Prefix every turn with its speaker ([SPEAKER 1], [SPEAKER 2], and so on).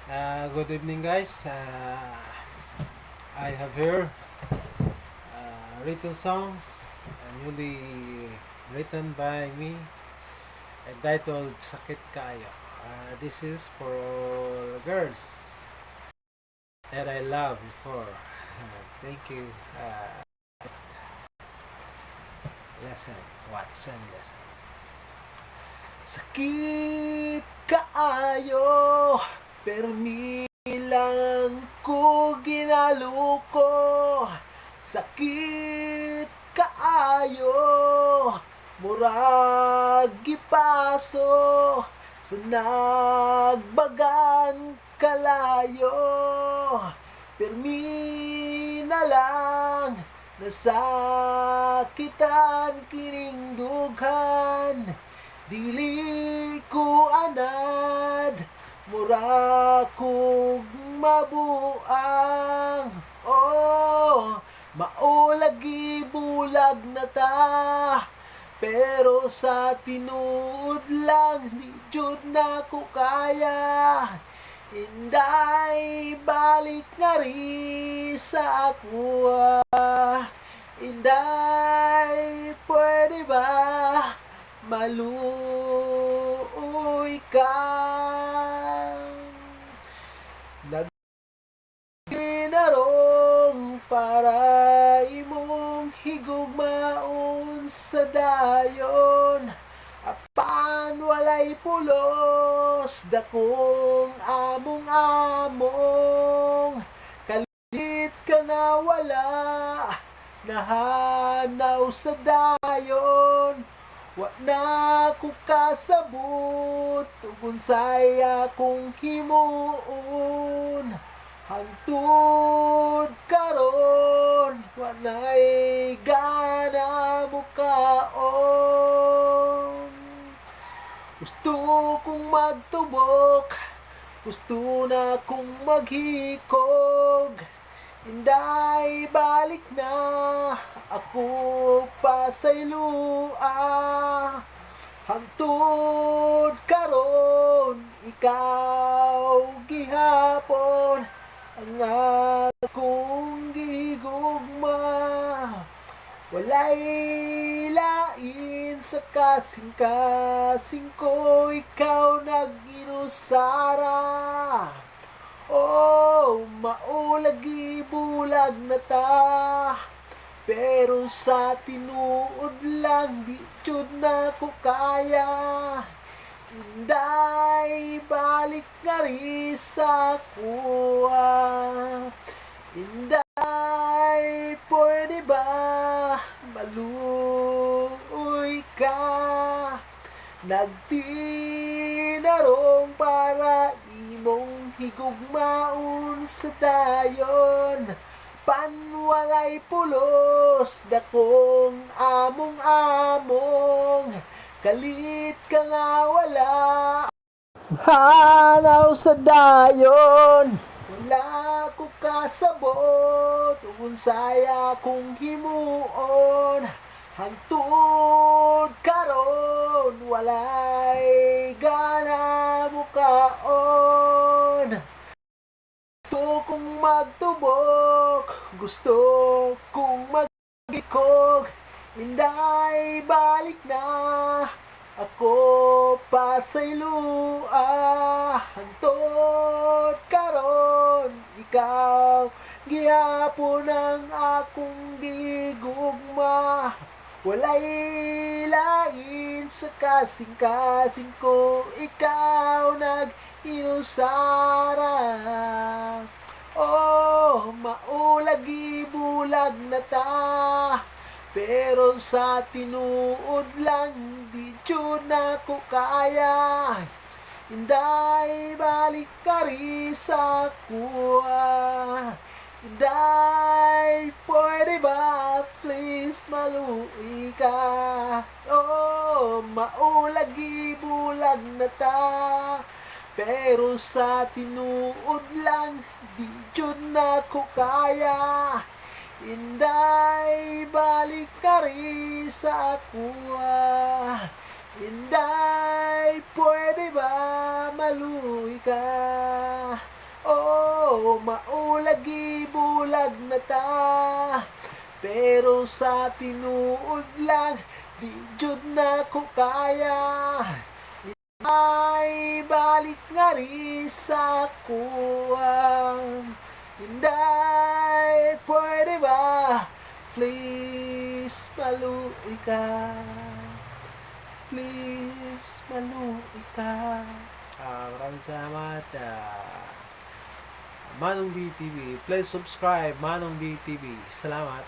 [SPEAKER 1] Good evening, guys. I have here written song, newly written by me, entitled Sakit Kayo. This is for all girls that I love before. Thank you. Lesson. Watch and listen. Sakit kaayo, pero lang ko ginaluko. Sakit kaayo, murag gipaso sa nagbagan kalayo. Permi na lang nasakitan kining dughan. Dili ko anad, mura kog mabuang. Oh, maulagi bulag na ta, pero sa tinuod lang di jud na ko kaya. Inday balik nga ri sa ako. Inday pwede ba maluoy ka? Nagginarong para imong higugmaon sa dayon. Apan walay pulos, dakong among-among. Kalit ka na wala, nahanaw sa dayon. Wa na ko kasabot, ug unsay akong himuon. Hangtod karon, wa na'y gana mo kaon. Gusto kong magtubok, gusto na kong maghikog. Inday balik na, ako pa sa'y lua. Hangtod karon, ikaw gihapon ang akong gigugma. Walay lain sa kasing-kasing ko, ikaw nag-inusara. Oh, maulagi bulag na ta, pero sa tinuod lang di jud na ko kaya. Inday balik nga ri sa kuha. Inday pwede ba maluoy ka? Nagtinarong para imong higugmaon sa dayon. Panwalay pulos, dakong among-among. Kalit ka nga wala, hanaw sa dayon. Wala ko kasabot, unsay akong himuon. Hangtod karon, walay gana mo kaon. Gusto kong magtubok, gusto kong magikog. Inday balik na, ako pa sa'y lua. Hangtod karon, ikaw gihapon ang akong gigugma. Walay lain sa kasing-kasing ko, ikaw nag-inusara. Oh, maulagi bulag na ta, pero sa tinuod lang di jud na ko kaya. Inday balik ka ri sa kuha. Inday pwede ba please maluoy ka? Oh, maulagi bulag na ta, pero sa tinuod lang di jud na ko kaya. Inday balik ka ri sa kuha. Inday pwede ba maluoy ka? Oh, maulagi bulag na ta, pero sa tinuod lang di jud na ko kaya. Ay balik nga rin sa kuwang. Hinday, pwede ba? Please, maluoy ka. Please, maluoy ka. Maraming salamat. Manong BTV. Please subscribe, Manong BTV. Salamat.